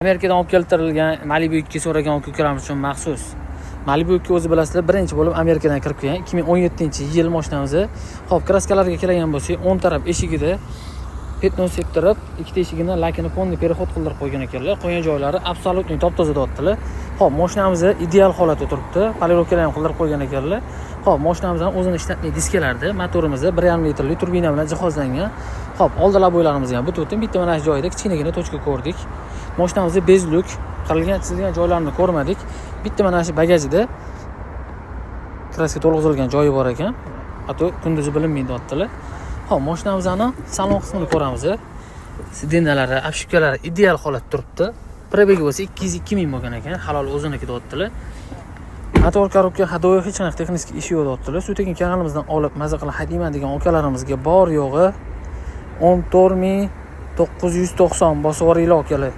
Amerikadan olib keltirilgan Malibu 2 so'ragan ukalarimiz uchun maxsus. Malibu 2 o'zi bilasizlar, birinchi bo'lib Amerikadan kirib kelgan 2017-yil mashinamiz. Xo'p, kraskalarga kelgan bo'lsak, 10 taraf eshigida petnos septirib, ikkita eshigini lakini ponni perexod qildirib qo'ygan ekanlar. Qo'ygan joylari absolutni top-toza deyaptilar. Xo'p, mashinamiz ideal holatda turibdi. Polirovkalar ham qildirib qo'ygan ekanlar. Xo'p, mashinamizdan o'zini shtatniy diskalarida, motorimiz 1.5 litrli turbina bilan jihozlangan. Xo'p, oldilar bo'ylarimiz ham butun. Bitta mana shu joyda kichkinagina tochka ko'rdik. Mashinamizda bezluk, qirilgan chizilgan joylarini ko'rmadik. Bitta mana shu bagajida kraska to'lg'izilgan joyi bor ekan. Hatto kunduzi bilinmaydi deyaptilar. Xo'p, mashinamizning salon qismini ko'ramiz. Sidinalari, obshipkalari ideal holatda turibdi. Probegi bo'lsa 202 ming bo'lgan ekan, halol o'ziniki deyaptilar. Motor korobka hadoyi hech qanaqa texnik ishi yo'q deyaptilar. Suv-tekin kanalimizdan olib maza qilib haydayman degan ukalarimizga bor yo'g'i 14990 bosib yuboringlar akalar.